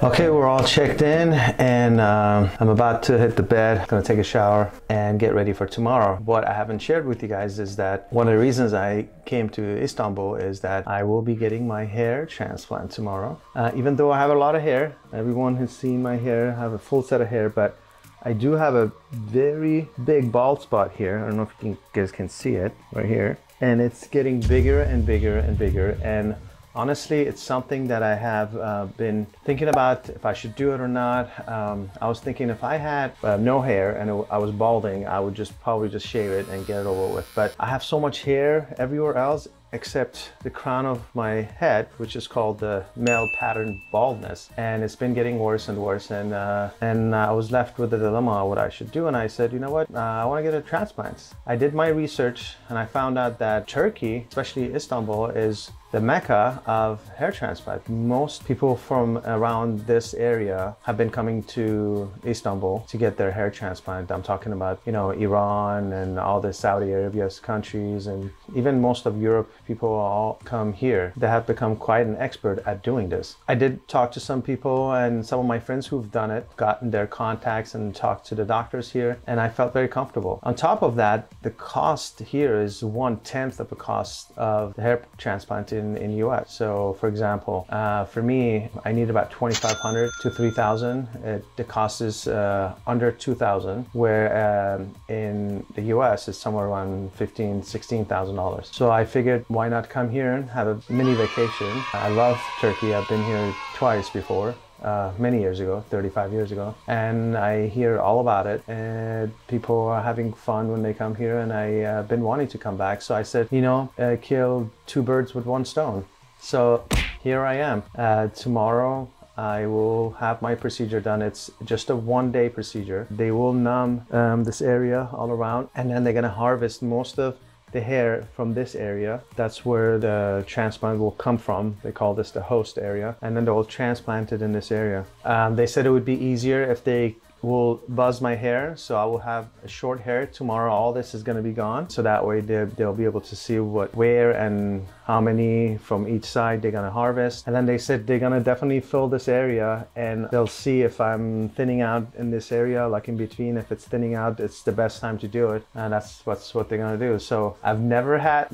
Okay, we're all checked in and I'm about to hit the bed. Gonna take a shower and get ready for tomorrow. What I haven't shared with you guys is that one of the reasons I came to Istanbul is that I will be getting my hair transplant tomorrow. Even though I have a lot of hair, everyone who's seen my hair, I have a full set of hair, but I do have a very big bald spot here. I don't know if you guys can see it right here. And it's getting bigger and bigger and bigger. And honestly, it's something that I have been thinking about if I should do it or not. I was thinking if I had no hair and I was balding, I would probably just shave it and get it over with. But I have so much hair everywhere else except the crown of my head, which is called the male pattern baldness, and it's been getting worse and worse. And I was left with the dilemma of what I should do, and I said, you know what, I want to get a transplant. I did my research and I found out that Turkey, especially Istanbul, is the mecca of hair transplant. Most people from around this area have been coming to Istanbul to get their hair transplant. I'm talking about, you know, Iran and all the Saudi Arabia's countries, and even most of Europe. People all come here. They have become quite an expert at doing this. I did talk to some people, and some of my friends who've done it, gotten their contacts and talked to the doctors here, and I felt very comfortable. On top of that, the cost here is 1/10 of the cost of the hair transplant in US. So for example, for me, I need about 2,500 to 3,000. The cost is under 2,000, where in the US it's somewhere around $15,000, $16,000. So I figured, why not come here and have a mini vacation? I love Turkey. I've been here twice before. Many years ago, 35 years ago, and I hear all about it, and people are having fun when they come here, and I've been wanting to come back. So I said, you know, kill two birds with one stone. So here I am. Tomorrow I will have my procedure done. It's just a one-day procedure. They will numb this area all around, and then they're gonna harvest most of the hair from this area. That's where the transplant will come from. They call this the host area, and then they will transplant it in this area. They said it would be easier if they will buzz my hair, so I will have a short hair tomorrow. All this is going to be gone, so that way they'll be able to see where and how many from each side they're going to harvest. And then they said they're going to definitely fill this area, and they'll see if I'm thinning out in this area, like in between. If it's thinning out, it's the best time to do it, and that's what they're going to do. So I've never had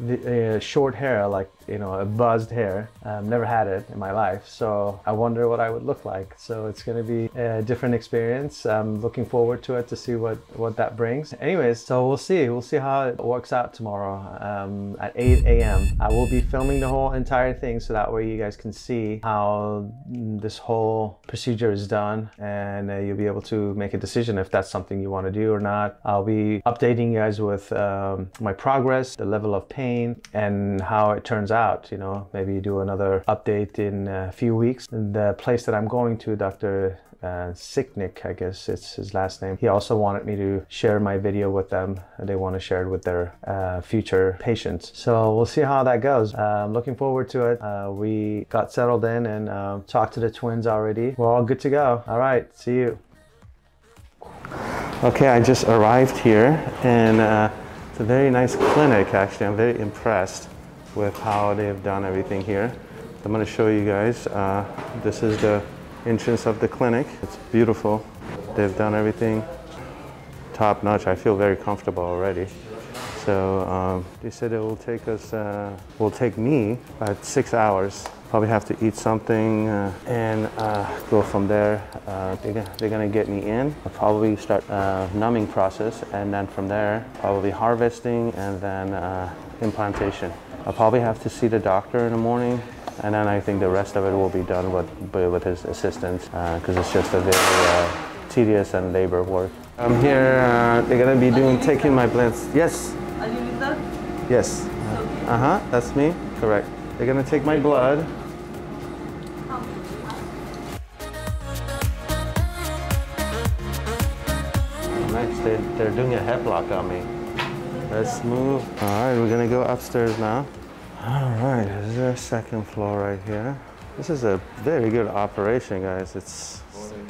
short hair, like, you know, a buzzed hair. I've never had it in my life, so I wonder what I would look like. So it's going to be a different experience. I'm looking forward to it, to see what that brings. Anyways, so we'll see how it works out tomorrow at 8 a.m. I will be filming the whole entire thing, so that way you guys can see how this whole procedure is done, and you'll be able to make a decision if that's something you want to do or not. I'll be updating you guys with my progress, the level of pain, and how it turns out. You know, maybe do another update in a few weeks. The place that I'm going to, Dr. Sicknick, I guess it's his last name, he also wanted me to share my video with them. They want to share it with their future patients. So we'll see how that goes. I'm looking forward to it. We got settled in and talked to the twins already. We're all good to go. All right, see you. Okay, I just arrived here, and it's a very nice clinic. Actually, I'm very impressed with how they've done everything here. I'm going to show you guys. This is the entrance of the clinic. It's beautiful. They've done everything top notch. I feel very comfortable already. So they said it will take us, will take me about 6 hours. Probably have to eat something and go from there. They're gonna get me in. I'll probably start numbing process, and then from there probably harvesting, and then implantation. I'll probably have to see the doctor in the morning, and then I think the rest of it will be done with his assistants, because it's just a very tedious and labor work. I'm here. They're gonna be taking my bloods. Yes. Are you with them? Yes. That's me. Correct. They're gonna take my blood. Nice. They're doing a headlock on me. Let's move. All right, we're gonna go upstairs now. All right, this is our second floor right here. This is a very good operation, guys. It's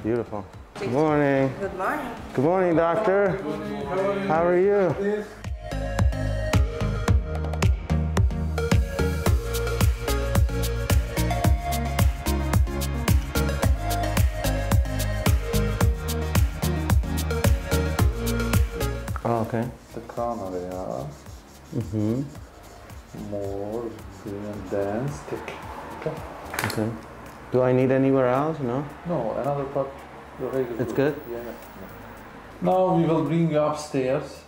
beautiful. Good morning. Good morning. Good morning, doctor. How are you? Okay. The crown area. Mm-hmm. More and then stick. Okay. Okay. Do I need anywhere else? No? No, another part. It's good? Yeah. Now we will bring you upstairs.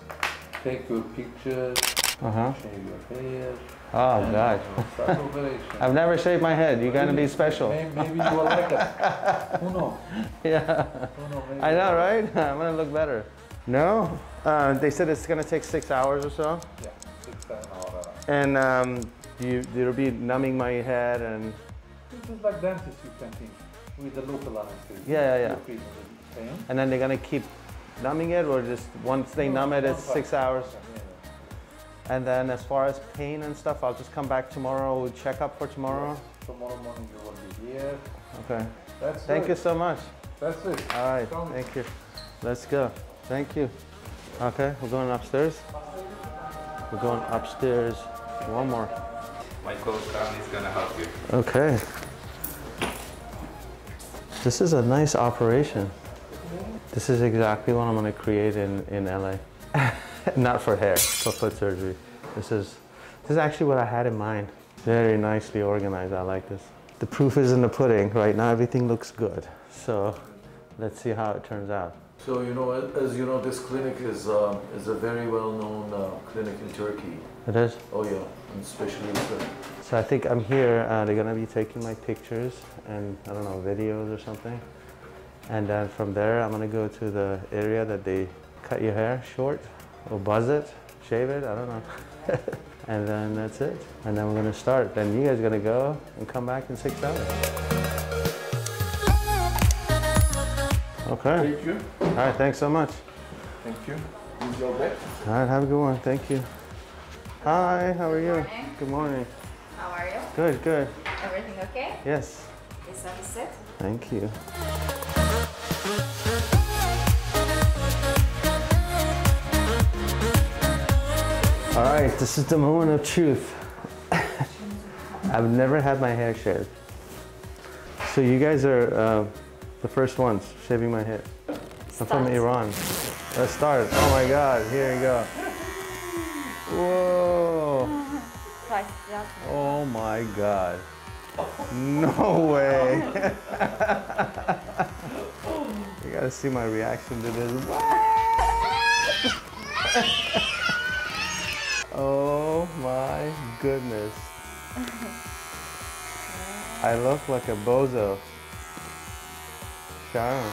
Take your pictures. Shave your hair. Oh, gosh. Start operation. I've never shaved my head. You're going to be special. Maybe you will like it. Who knows? Yeah. I know, right? I'm going to look better. No? They said it's going to take 6 hours or so? Yeah, 6 hours. And you'll be numbing my head and... This is like dentist, you can think, with the local anesthesia. Yeah. And then they're going to keep numbing it, or just once they numb it, it's 6 hours? And then as far as pain and stuff, I'll just come back tomorrow. We'll check up for tomorrow. Yes. Tomorrow morning you will be here. Okay. Thank you so much. That's it. All right. Thank you. Let's go. Thank you. Okay, we're going upstairs. We're going upstairs. One more. My co-star is gonna help you. Okay. This is a nice operation. This is exactly what I'm going to create in LA. Not for hair, for foot surgery. This is actually what I had in mind. Very nicely organized. I like this. The proof is in the pudding. Right now everything looks good. So let's see how it turns out. So, you know, as you know, this clinic is a very well-known clinic in Turkey. It is? Oh yeah, and especially So I think I'm here. They're gonna be taking my pictures and, I don't know, videos or something. And then from there, I'm gonna go to the area that they cut your hair short, or buzz it, shave it, I don't know. And then that's it. And then we're gonna start. Then you guys are gonna go and come back in 6 hours. Okay. Thank you. All right, thanks so much. Thank you. Is your bed? All right, have a good one. Thank you. Hi, how are you? Good morning. Good morning. How are you? Good, good. Everything okay? Yes. Is that set? Thank you. All right, this is the moment of truth. I've never had my hair shaved. So you guys are the first ones shaving my hair. I'm from Iran. Let's start. Oh my God, here you go. Whoa. Oh my God. No way. You gotta see my reaction to this. Oh my goodness. I look like a bozo. Sharon.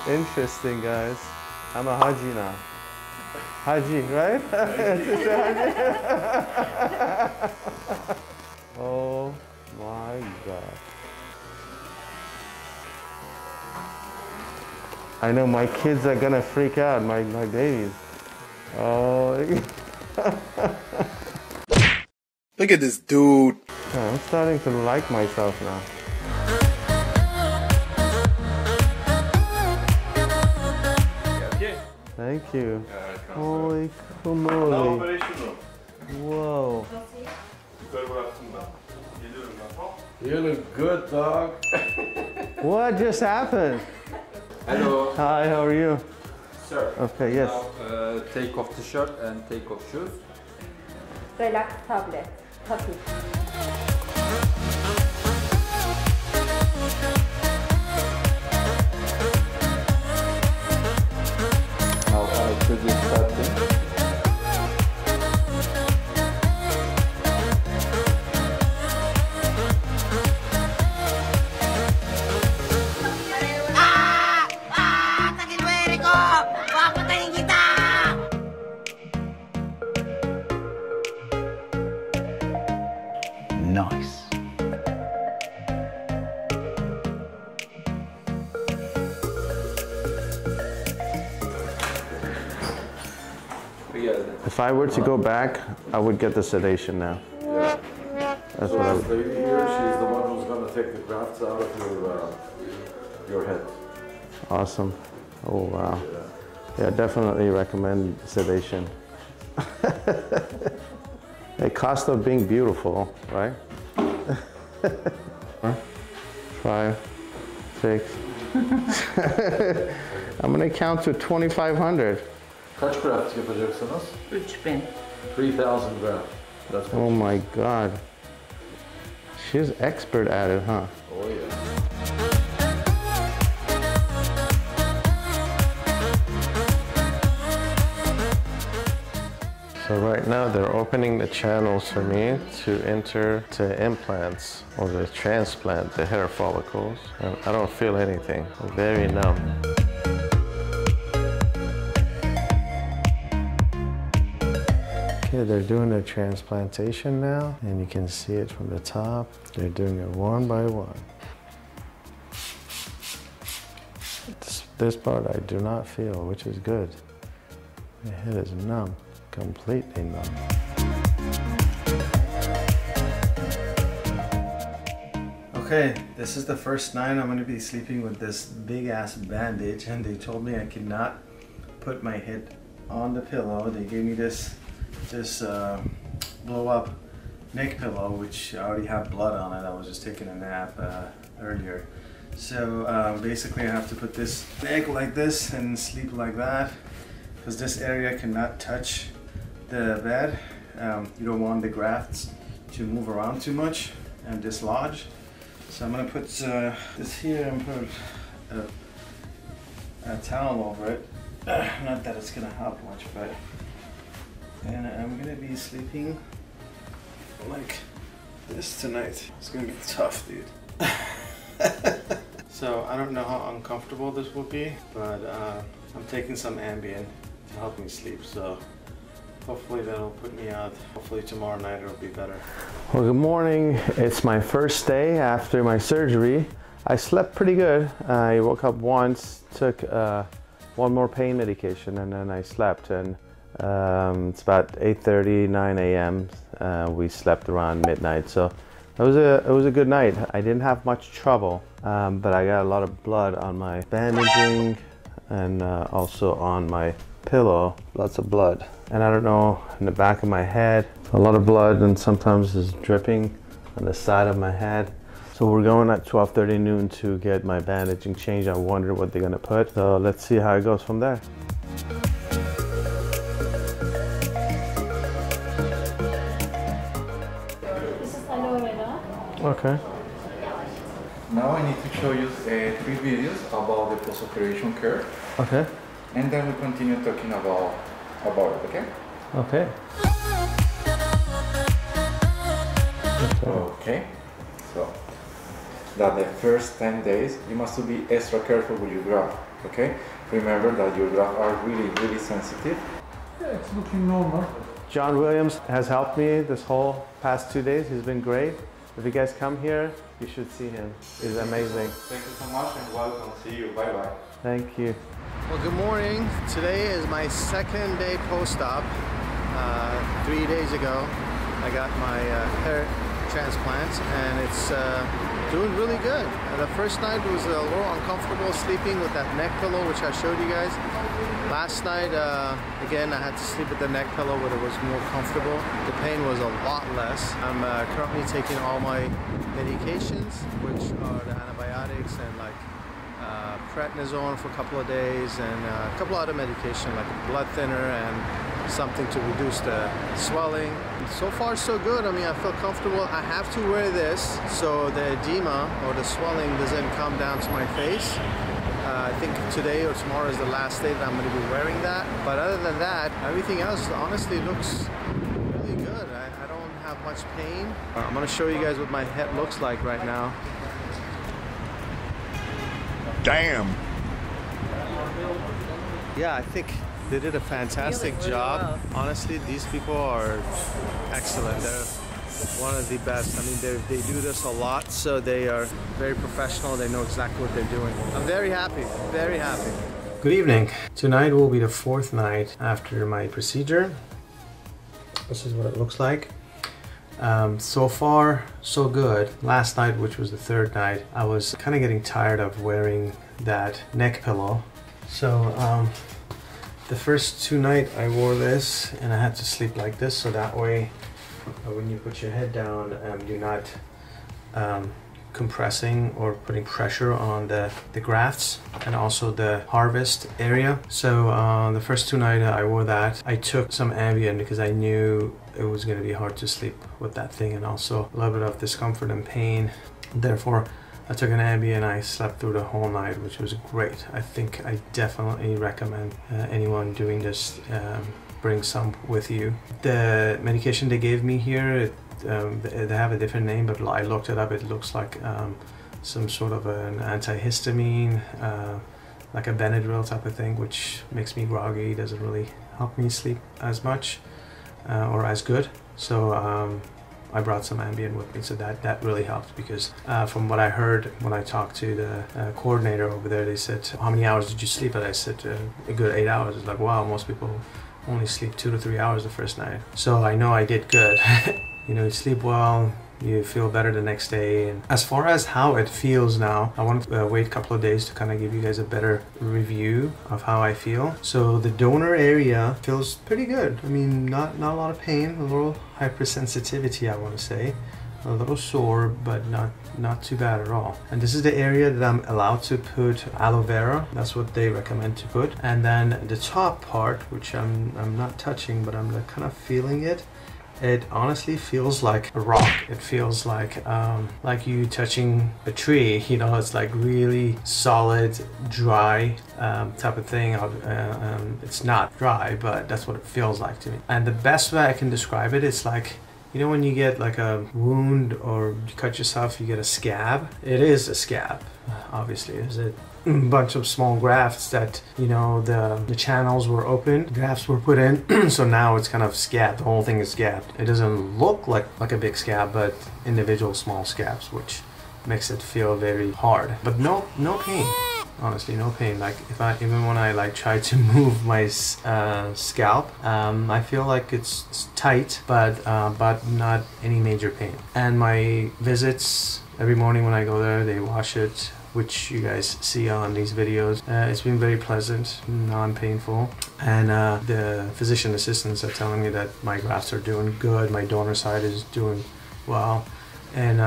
Interesting, guys. I'm a Haji now. Haji, right? Oh my God. I know my kids are gonna freak out, my babies. Oh. Look at this dude. I'm starting to like myself now. Thank you. Holy moly. Whoa. you look good, dog. What just happened? Hello. Hi, how are you? Sir. Okay, yes. Now take off the shirt and take off shoes. Relax tablet. Happy. Now I should be starting. Nice. If I were to go back, I would get the sedation now. Yeah. That's So what I this would. lady here, she's the one who's gonna take the grafts out of your head. Awesome. Oh, wow. Yeah, definitely recommend sedation. The cost of being beautiful, right? 5, fixed. I'm gonna count to 2,500. Kaç graft yapacaksınız? 3000. 3,000 graft. That's what Oh my God. She's expert at it, huh? Oh yeah. So right now they're opening the channels for me to enter to implants or the transplant, the hair follicles. And I don't feel anything. I'm very numb. Okay, they're doing the transplantation now, and you can see it from the top. They're doing it one by one. This part I do not feel, which is good. The head is numb. Completely numb. Okay, this is the first night I'm going to be sleeping with this big ass bandage, and they told me I could not put my head on the pillow. They gave me this blow up neck pillow, which I already have blood on it. I was just taking a nap earlier. So basically I have to put this neck like this and sleep like that, because this area cannot touch the bed. You don't want the grafts to move around too much and dislodge. So I'm gonna put this here and put a towel over it. Not that it's gonna help much, but and I'm gonna be sleeping like this tonight. It's gonna be tough, dude. So I don't know how uncomfortable this will be, but I'm taking some Ambien to help me sleep. So hopefully that'll put me out. Hopefully tomorrow night it'll be better. Well, good morning. It's my first day after my surgery. I slept pretty good. I woke up once, took one more pain medication, and then I slept. And it's about 8:30, 9 a.m. We slept around midnight. So it was a good night. I didn't have much trouble, but I got a lot of blood on my bandaging and also on my pillow, lots of blood. And I don't know, in the back of my head, a lot of blood, and sometimes it's dripping on the side of my head. So we're going at 12:30 noon to get my bandaging changed. I wonder what they're gonna put. So let's see how it goes from there. This is aloe vera. Okay. Now I need to show you 3 videos about the post-operation care, Okay. and then we continue talking about it, okay? Okay. Okay. So that the first 10 days you must be extra careful with your graft, okay? Remember that your grafts are really sensitive. Yeah, it's looking normal. John Williams has helped me this whole past 2 days. He's been great. If you guys come here, you should see him. He's amazing. Thank you so much and welcome. See you. Bye bye. Thank you. Well, good morning. Today is my second day post-op. 3 days ago, I got my hair transplant, and it's doing really good. The first night was a little uncomfortable sleeping with that neck pillow, which I showed you guys. Last night, again, I had to sleep with the neck pillow, but it was more comfortable. The pain was a lot less. I'm currently taking all my medications, which are the antibiotics and like prednisone for a couple of days, and a couple other medication like a blood thinner and something to reduce the swelling. So far so good. I mean, I feel comfortable. I have to wear this so the edema or the swelling doesn't come down to my face. I think today or tomorrow is the last day that I'm going to be wearing that. But other than that, everything else honestly looks really good. I don't have much pain. I'm going to show you guys what my head looks like right now. Damn. Yeah, I think they did a fantastic job. well. Honestly, these people are excellent. They're one of the best. I mean, they do this a lot, so they are very professional. They know exactly what they're doing. I'm very happy, very happy. Good evening. Tonight will be the 4th night after my procedure. This is what it looks like. So far, so good. Last night, which was the 3rd night, I was kind of getting tired of wearing that neck pillow. So the first 2 nights I wore this, and I had to sleep like this, so that way when you put your head down, you're not compressing or putting pressure on the grafts and also the harvest area. So the first 2 nights I wore that. I took some Ambien because I knew it was going to be hard to sleep with that thing, and also a little bit of discomfort and pain. Therefore, I took an Ambien and I slept through the whole night, which was great. I think I definitely recommend anyone doing this bring some with you. The medication they gave me here, they have a different name, but I looked it up. It looks like some sort of an antihistamine, like a Benadryl type of thing, which makes me groggy. Doesn't really help me sleep as much or as good. So I brought some Ambien with me, so that really helped, because from what I heard when I talked to the coordinator over there, they said, how many hours did you sleep? And I said a good 8 hours. It's like, wow, most people only sleep 2 to 3 hours the first night. So I know I did good. You know, you sleep well, you feel better the next day. And as far as how it feels now, I want to wait a couple of days to kind of give you guys a better review of how I feel. So the donor area feels pretty good. I mean, not a lot of pain, a little hypersensitivity, I want to say. A little sore, but not too bad at all. And this is the area that I'm allowed to put aloe vera. That's what they recommend to put. And then the top part, which I'm not touching, but I'm like kind of feeling it. It honestly feels like a rock. It feels like you touching a tree. You know, it's like really solid, dry type of thing. It's not dry, but that's what it feels like to me. And the best way I can describe it is like, you know, when you get like a wound or you cut yourself, you get a scab. It is a scab, obviously. It's a bunch of small grafts that, you know, the channels were open, grafts were put in, so now it's kind of scabbed. The whole thing is scabbed. It doesn't look like a big scab, but individual small scabs, which makes it feel very hard. But no pain. Honestly, no pain. Like even when I like try to move my scalp, I feel like it's tight, but not any major pain. And my visits every morning when I go there, they wash it, which you guys see on these videos. It's been very pleasant, non-painful, and the physician assistants are telling me that my grafts are doing good, my donor side is doing well, and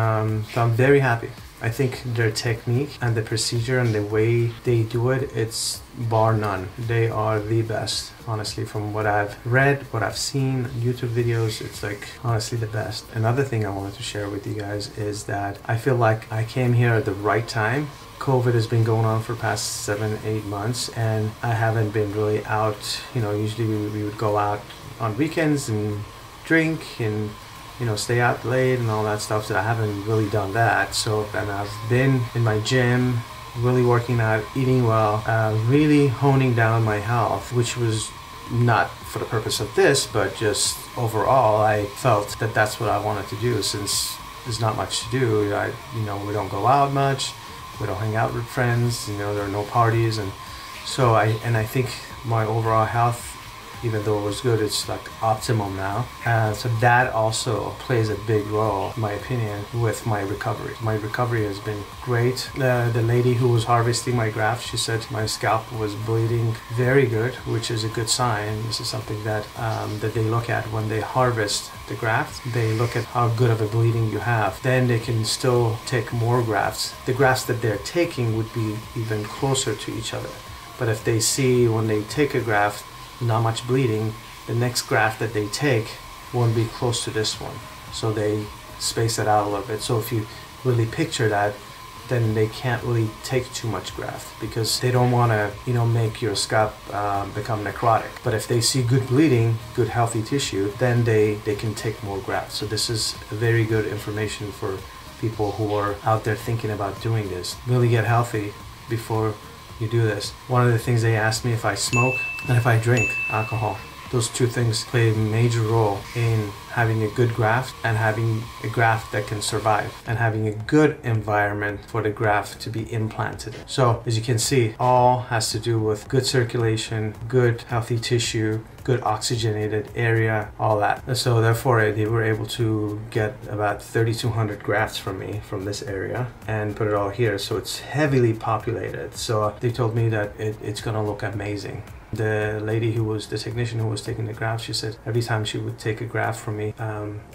so I'm very happy. I think their technique and the procedure and the way they do it, it's bar none. They are the best, honestly, from what I've read, what I've seen, YouTube videos, it's like honestly the best. Another thing I wanted to share with you guys is that I feel like I came here at the right time. COVID has been going on for the past 7-8 months, and I haven't been really out. You know, usually we would go out on weekends and drink and, you know, stay out late and all that stuff. So I haven't really done that. So then I've been in my gym, really working out, eating well, really honing down my health, which was not for the purpose of this, but just overall, I felt that that's what I wanted to do, since there's not much to do. You know, we don't go out much, we don't hang out with friends, you know, there are no parties, and so I think my overall health, even though it was good, it's like optimum now. So that also plays a big role, in my opinion, with my recovery. My recovery has been great. The lady who was harvesting my graft, she said my scalp was bleeding very good, which is a good sign. This is something that that they look at when they harvest the graft. They look at how good of a bleeding you have. Then they can still take more grafts. The grafts that they're taking would be even closer to each other. But if they see when they take a graft, not much bleeding, the next graft that they take won't be close to this one, so they space it out a little bit. So if you really picture that, then they can't really take too much graft, because they don't want to, you know, make your scalp become necrotic. But if they see good bleeding, good healthy tissue, then they can take more grafts. So this is very good information for people who are out there thinking about doing this. Really get healthy before you do this. One of the things they asked me if I smoke and if I drink alcohol. Those two things play a major role in having a good graft and having a graft that can survive, and having a good environment for the graft to be implanted. So as you can see, all has to do with good circulation, good healthy tissue, good oxygenated area, all that. So therefore they were able to get about 3,200 grafts from me from this area and put it all here. So it's heavily populated. So they told me that it's gonna look amazing. The lady who was the technician who was taking the graft, she said every time she would take a graft from me,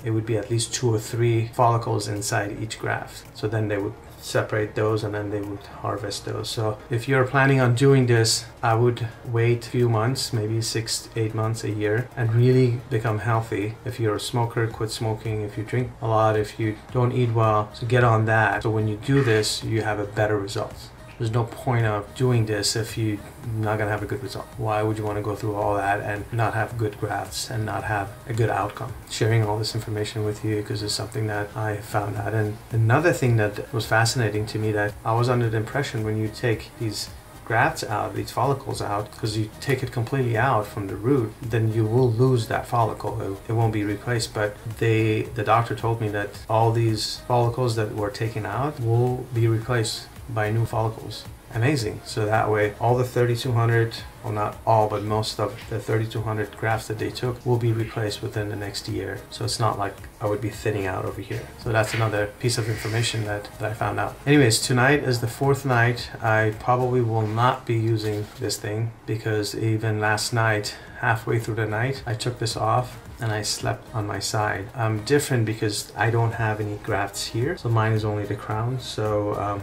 it would be at least 2 or 3 follicles inside each graft. So then they would separate those and then they would harvest those. So if you're planning on doing this, I would wait a few months, maybe 6 to 8 months, a year, and really become healthy. If you're a smoker, quit smoking. If you drink a lot, if you don't eat well, so get on that. So when you do this, you have a better result. There's no point of doing this if you're not going to have a good result. Why would you want to go through all that and not have good grafts and not have a good outcome? Sharing all this information with you because it's something that I found out. And another thing that was fascinating to me, that I was under the impression when you take these grafts out, these follicles out, because you take it completely out from the root, then you will lose that follicle. It won't be replaced. But the doctor told me that all these follicles that were taken out will be replaced by new follicles. Amazing. So that way all the 3,200, well, not all, but most of the 3,200 grafts that they took will be replaced within the next year. So it's not like I would be thinning out over here. So that's another piece of information that I found out. Anyways, tonight is the 4th night. I probably will not be using this thing because even last night, halfway through the night, I took this off and I slept on my side. I'm different because I don't have any grafts here. So mine is only the crown. So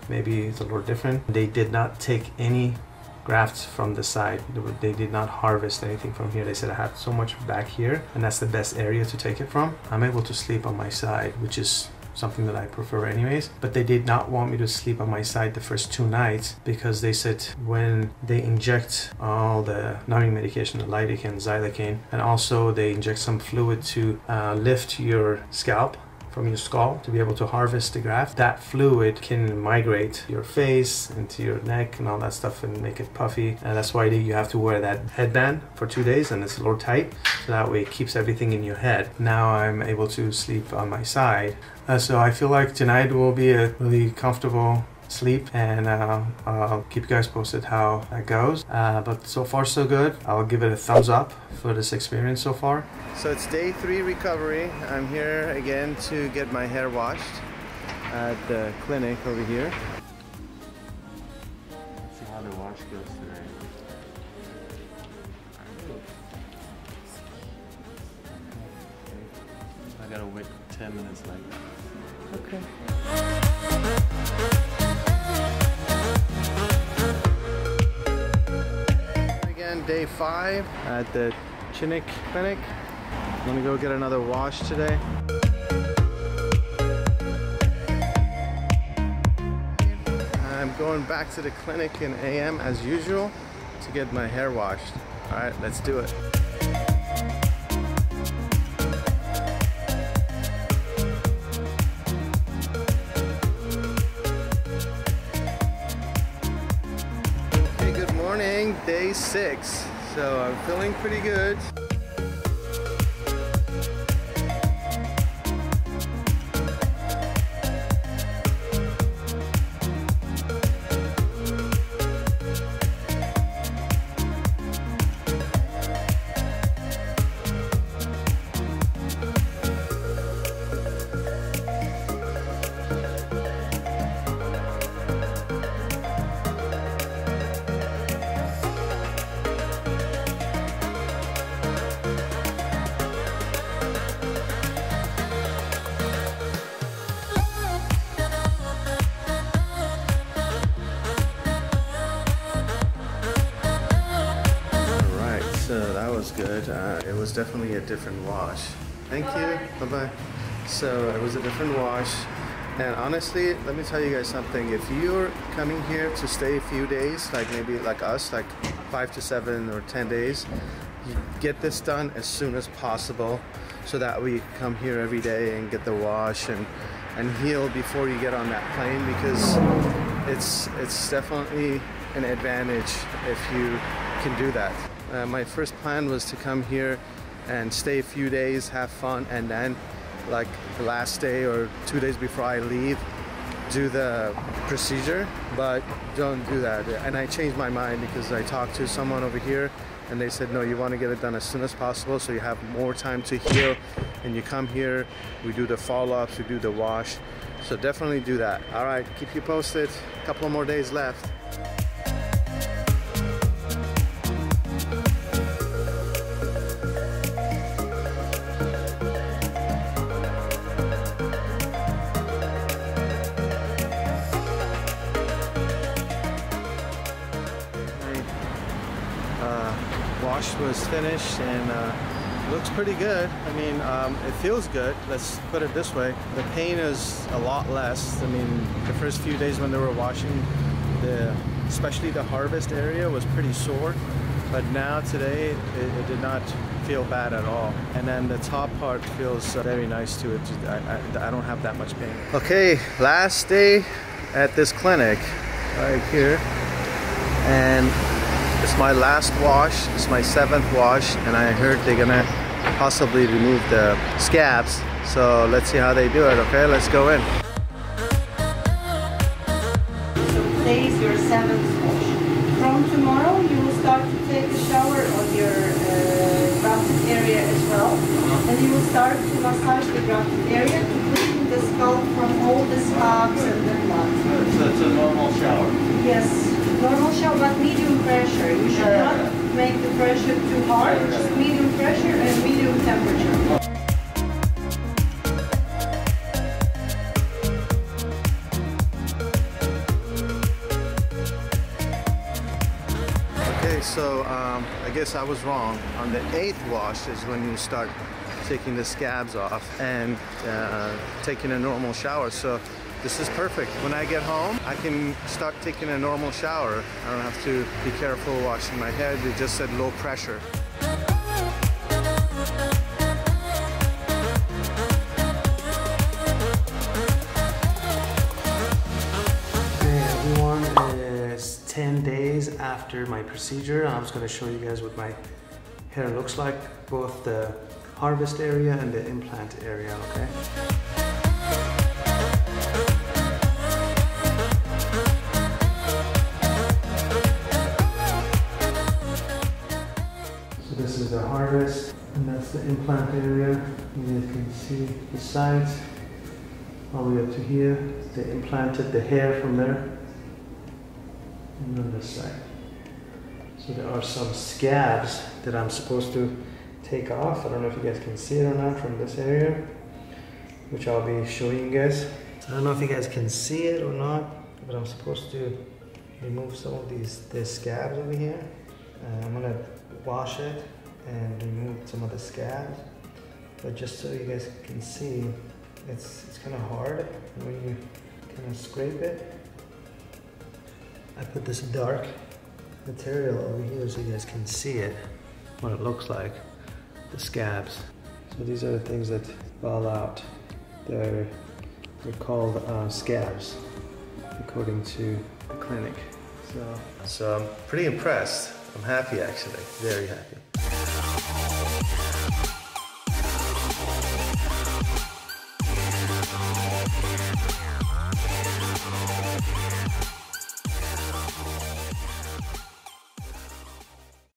maybe it's a little different. They did not take any grafts from the side. They did not harvest anything from here. They said I have so much back here and that's the best area to take it from. I'm able to sleep on my side, which is something that I prefer anyways. But they did not want me to sleep on my side the first 2 nights because they said when they inject all the numbing medication, the lidocaine, xylocaine, and also they inject some fluid to lift your scalp from your skull to be able to harvest the graft, that fluid can migrate your face into your neck and all that stuff and make it puffy. And that's why you have to wear that headband for 2 days and it's a little tight, so that way it keeps everything in your head. Now I'm able to sleep on my side. So I feel like tonight will be a really comfortable sleep, and I'll keep you guys posted how that goes. But so far so good. I'll give it a thumbs up for this experience so far. So it's day 3 recovery. I'm here again to get my hair washed at the clinic over here. Let's see how the wash goes today. I gotta wait 10 minutes like that. Okay. Again, day 5 at the Chinook Clinic. I'm gonna go get another wash today. I'm going back to the clinic in AM as usual to get my hair washed. All right, let's do it. Okay, good morning, day 6. So I'm feeling pretty good. So that was good. It was definitely a different wash. Thank you. Bye-bye. So it was a different wash. And honestly, let me tell you guys something. If you're coming here to stay a few days, like maybe like us, like 5 to 7 or 10 days, you get this done as soon as possible so that we come here every day and get the wash and heal before you get on that plane, because it's definitely an advantage if you can do that. My first plan was to come here and stay a few days, have fun, and then like the last day or 2 days before I leave, do the procedure, but don't do that. And I changed my mind because I talked to someone over here and they said, no, you want to get it done as soon as possible so you have more time to heal. And you come here, we do the follow-ups, we do the wash. So definitely do that. All right, keep you posted. A couple more days left. wash was finished and looks pretty good. I mean, it feels good. Let's put it this way. The pain is a lot less. I mean, the first few days when they were washing, especially the harvest area was pretty sore. But now today, it did not feel bad at all. And then the top part feels very nice to it. I don't have that much pain. Okay, last day at this clinic right here. And it's my last wash. It's my 7th wash. And I heard they're gonna possibly remove the scabs. So let's see how they do it, okay? Let's go in. So today is your 7th wash. From tomorrow, you will start to take a shower on your grafted area as well. And you will start to massage the grafted area to clean the scalp from all the scabs and the blood. So it's a normal shower? Yes, normal shower, but medium pressure. You should not make the pressure too hard, just medium pressure and medium temperature. So I guess I was wrong. On the 8th wash is when you start taking the scabs off and taking a normal shower. So this is perfect. When I get home, I can start taking a normal shower. I don't have to be careful washing my head. They just said low pressure. Hey everyone, it's 10 days after my procedure. I'm just going to show you guys what my hair looks like, both the harvest area and the implant area, okay? So this is the harvest, and that's the implant area. You guys can see the sides all the way up to here. They implanted the hair from there. And on this side. So there are some scabs that I'm supposed to take off. I don't know if you guys can see it or not from this area, which I'll be showing you guys. I don't know if you guys can see it or not, but I'm supposed to remove some of these scabs over here. I'm gonna wash it and remove some of the scabs. But just so you guys can see, it's kind of hard when you kind of scrape it. I put this dark material over here so you guys can see it, what it looks like, the scabs. So these are the things that fall out. They're called scabs, according to the clinic. So I'm pretty impressed. I'm happy actually, very happy.